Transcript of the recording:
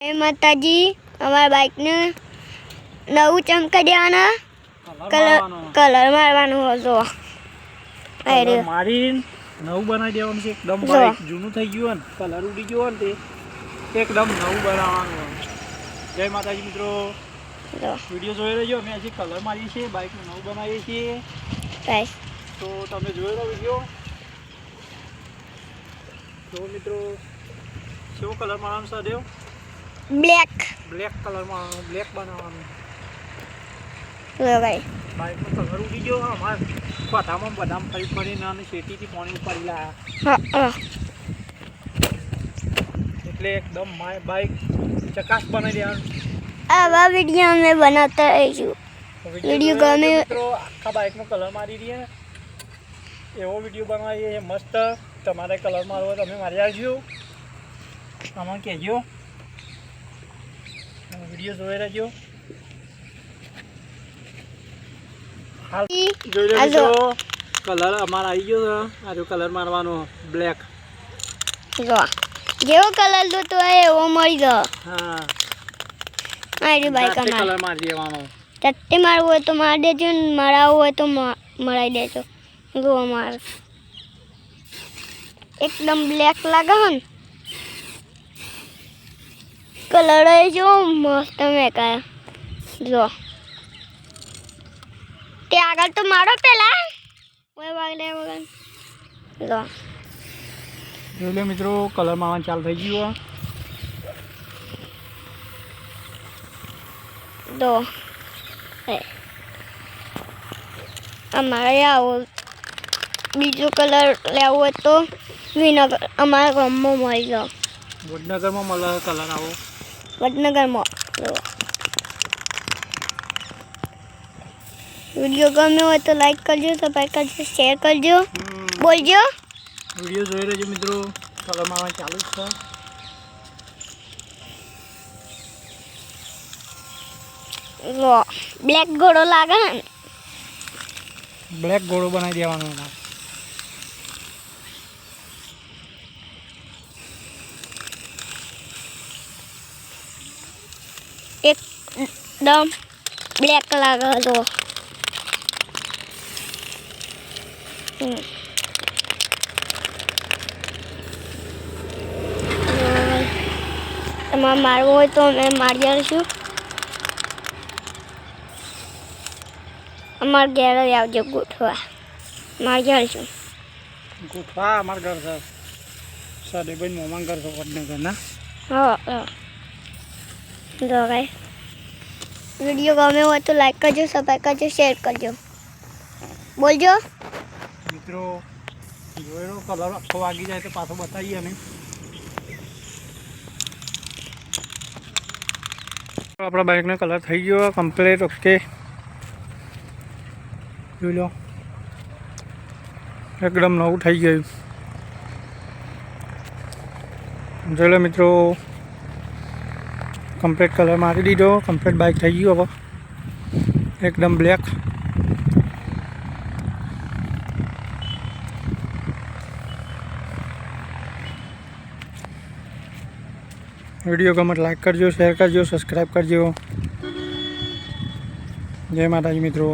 એ માતાજી અમારા બાઈકને નવું ચમકા દેવાના કલર મારવાનો હતો મારી નવું બનાવી દેવાનું છે એકદમ બાઈક જૂનું થઈ ગયું ને કલર ઉડી ગયો ને તે એકદમ નવું બનાવવાનું. જય માતાજી મિત્રો, વિડીયો જોઈ રહેજો. અમે હજી કલર મારીએ છીએ, બાઈકનું નવું બનાવીએ છીએ. તો તમે જોઈ લો વિડીયો. તો મિત્રો કેવો કલર મારવાનો છે દેવ? બ્લેક કલર મારવાનો, બ્લેક બનાવવાનું. બાઈકનો કલર ઉડી ગયો. અમારે ખોટામાં બદામ ફરીને અને શેતીથી પાણી ઉપાડી લાયા એટલે એકદમ બાઈક ચકાસ બનાવી દેવાનું. આવા વિડીયો અમે બનાવતા રહીશું. વિડીયો ગમે મિત્રો આખા બાઈકનો કલર મારી દઈએ, એવો વિડીયો બનાવીએ મસ્ત. તમારે કલર મારવો તમે મારી આવજો, આમાં કહેજો. વિડીયો જોઈ રહેજો. હાલ જોઈ લેજો. કલર અમારે આવી ગયો છે. આ કલર મારવાનો બ્લેક. જેવો કલર જોતો હોય એવો મળી ગયો. હા, મારી બાઈક કલર મારી દેવાનો. ચટ્ટી મારવું હોય તો મારી દેજો, ને મરાવવું હોય તો મરાવી દેજો. જો માર એકદમ બ્લેક લાગે ને કલર જો મસ્ત મેકાય. જો તે આગળ તો મારો પેલા કોઈ વાગલે વગર. જોઈ લો મિત્રો, કલર મારવાનું ચાલુ થઈ ગયું. તો અમારે આવો બીજો કલર લેવો હોય તો વિનગર અમારા ગામમાં મળી જાઓ. વડનગરમાં મળે કલર આવો. વડનગરમાં. વિડીયો ગમ્યો હોય તો લાઈક કરજો, સબસ્ક્રાઈબ કરજો, શેર કરજો, બોલજો. વિડીયો જોઈ રહેજો મિત્રો. કલર મારવાનું ચાલુ જ છે. બ્લેક ઘોડો લાગે ને, બ્લેક ઘોડો બનાવી દેવાનો. એકદમ બ્લેક લાગે તો તમારે મારવું હોય તો અમે મારી આવીશું. અમારા ઘેર આવજો ગોઠવા, મારી આવીશું. ગોઠવા અમારા ઘર છે, સદેભાઈ મોમાં ઘર છે વડનગરના. હા. જો ભાઈ વિડીયો ગમે હોય તો લાઈક કરજો, સબસ્ક્રાઈબ કરજો, શેર કરજો, બોલજો. મિત્રો જોઈ લો, કલર આખો વાગી જાય તો પાછો બતાવીએ અમે. આપણા બાઈકનો કલર થઈ ગયો કમ્પ્લીટ. ઓકે, જોઈ લો એકદમ નવું થઈ ગયું. જોઈ લો મિત્રો, કમ્પ્લીટ કલર મારી દીધો. કમ્પ્લીટ બાઇક થઈ ગયું હવે એકદમ બ્લેક. વિડીયો ગમે લાઈક કરજો, શેર કરજો, સબસ્ક્રાઈબ કરજો. જય માતાજી મિત્રો.